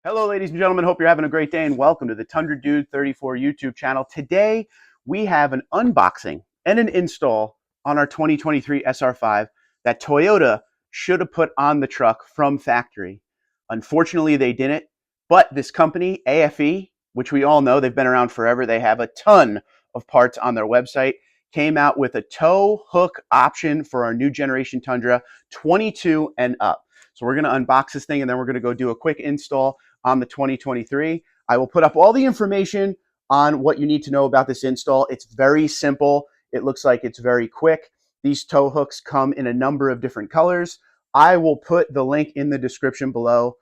Hello, ladies and gentlemen. Hope you're having a great day and welcome to the Tundra Dude 34 YouTube channel. Today, we have an unboxing and an install on our 2023 SR5 that Toyota should have put on the truck from factory. Unfortunately, they didn't, but this company, AFE, which we all know, they've been around forever. They have a ton of parts on their website, came out with a tow hook option for our new generation Tundra 22 and up. So we're going to unbox this thing and then we're going to go do a quick install on the 2023. I will put up all the information on what you need to know about this install. It's very simple. It looks like it's very quick. These tow hooks come in a number of different colors. I will put the link in the description below.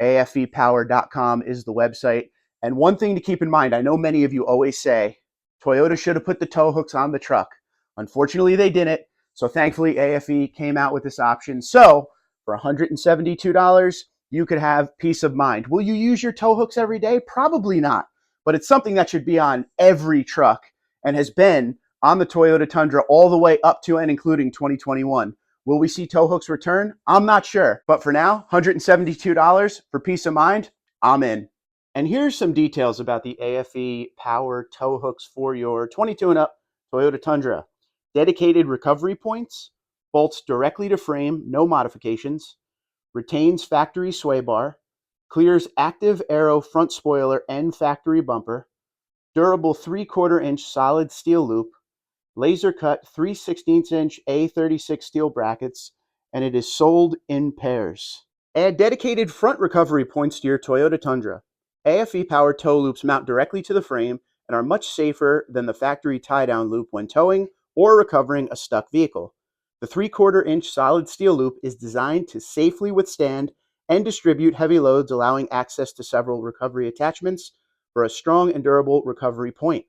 AFEpower.com is the website. And one thing to keep in mind, I know many of you always say, Toyota should have put the tow hooks on the truck. Unfortunately, they didn't. So thankfully, AFE came out with this option. So for $172, you could have peace of mind. Will you use your tow hooks every day? Probably not, but it's something that should be on every truck and has been on the Toyota Tundra all the way up to and including 2021. Will we see tow hooks return? I'm not sure, but for now, $172 for peace of mind, I'm in. And here's some details about the AFE Power tow hooks for your 22 and up Toyota Tundra. Dedicated recovery points, bolts directly to frame, no modifications, retains factory sway bar, clears active aero front spoiler and factory bumper, durable 3/4 inch solid steel loop, laser cut 3/16 inch A36 steel brackets, and it is sold in pairs. Add dedicated front recovery points to your Toyota Tundra. AFE Power tow loops mount directly to the frame and are much safer than the factory tie-down loop when towing or recovering a stuck vehicle. The 3/4 inch solid steel loop is designed to safely withstand and distribute heavy loads, allowing access to several recovery attachments for a strong and durable recovery point.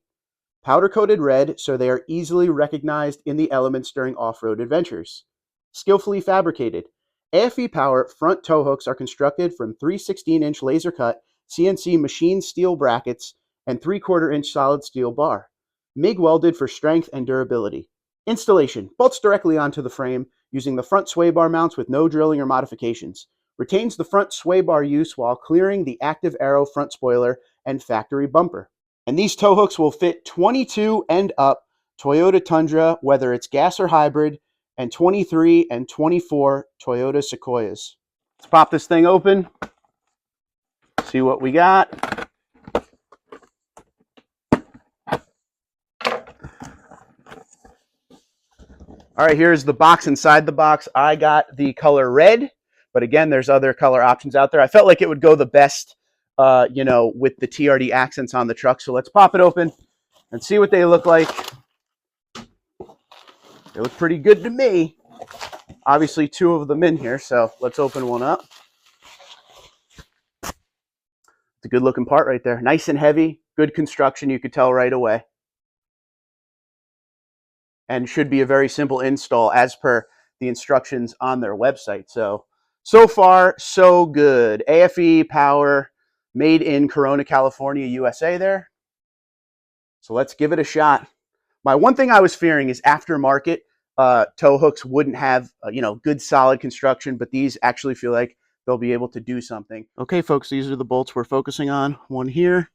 Powder-coated red, so they are easily recognized in the elements during off-road adventures. Skillfully fabricated. AFE Power front tow hooks are constructed from 3/16 inch laser cut CNC machined steel brackets and 3/4 inch solid steel bar. MIG welded for strength and durability. Installation. Bolts directly onto the frame using the front sway bar mounts with no drilling or modifications. Retains the front sway bar use while clearing the active aero front spoiler and factory bumper. And these tow hooks will fit 22 and up Toyota Tundra, whether it's gas or hybrid, and 23 and 24 Toyota Sequoias. Let's pop this thing open, see what we got. All right, here's the box. Inside the box, I got the color red, but again, there's other color options out there. I felt like it would go the best, with the TRD accents on the truck. So let's pop it open and see what they look like. They look pretty good to me. Obviously, two of them in here, so let's open one up. It's a good looking part right there. Nice and heavy, good construction, you could tell right away. And should be a very simple install as per the instructions on their website. So far, so good. AFE Power, made in Corona, California, USA there. So let's give it a shot. My one thing I was fearing is aftermarket tow hooks wouldn't have, good solid construction, but these actually feel like they'll be able to do something. Okay, folks, these are the bolts we're focusing on. One here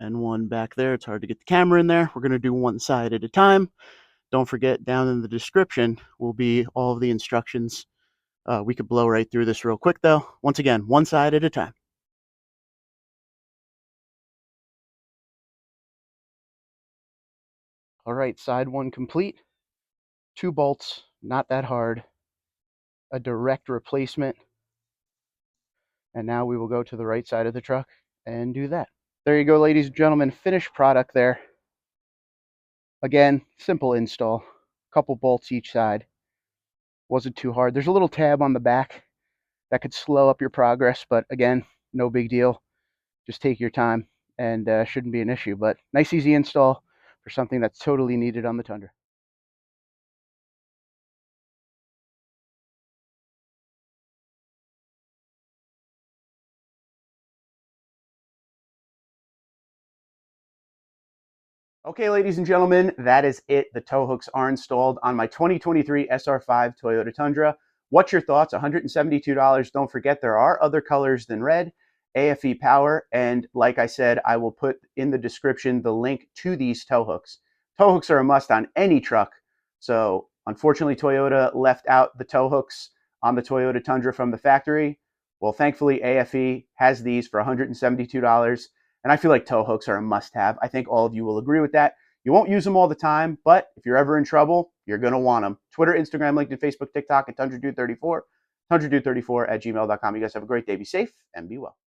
and one back there. It's hard to get the camera in there. We're going to do one side at a time. Don't forget, down in the description will be all of the instructions. We could blow right through this real quick, though. Once again, one side at a time. All right, side one complete. 2 bolts, not that hard. A direct replacement. And now we will go to the right side of the truck and do that. There you go, ladies and gentlemen. Finished product there. Again, simple install. Couple bolts each side. Wasn't too hard. There's a little tab on the back that could slow up your progress, but again, no big deal. Just take your time and shouldn't be an issue. But nice, easy install for something that's totally needed on the Tundra. Okay, ladies and gentlemen, that is it. The tow hooks are installed on my 2023 SR5 Toyota Tundra. What's your thoughts? $172. Don't forget, there are other colors than red. AFE power. And like I said, I will put in the description the link to these tow hooks. Tow hooks are a must on any truck. So unfortunately, Toyota left out the tow hooks on the Toyota Tundra from the factory. Well, thankfully, AFE has these for $172. And I feel like tow hooks are a must-have. I think all of you will agree with that. You won't use them all the time, but if you're ever in trouble, you're going to want them. Twitter, Instagram, LinkedIn, Facebook, TikTok, and TundraDude34. TundraDude34 at gmail.com. You guys have a great day. Be safe and be well.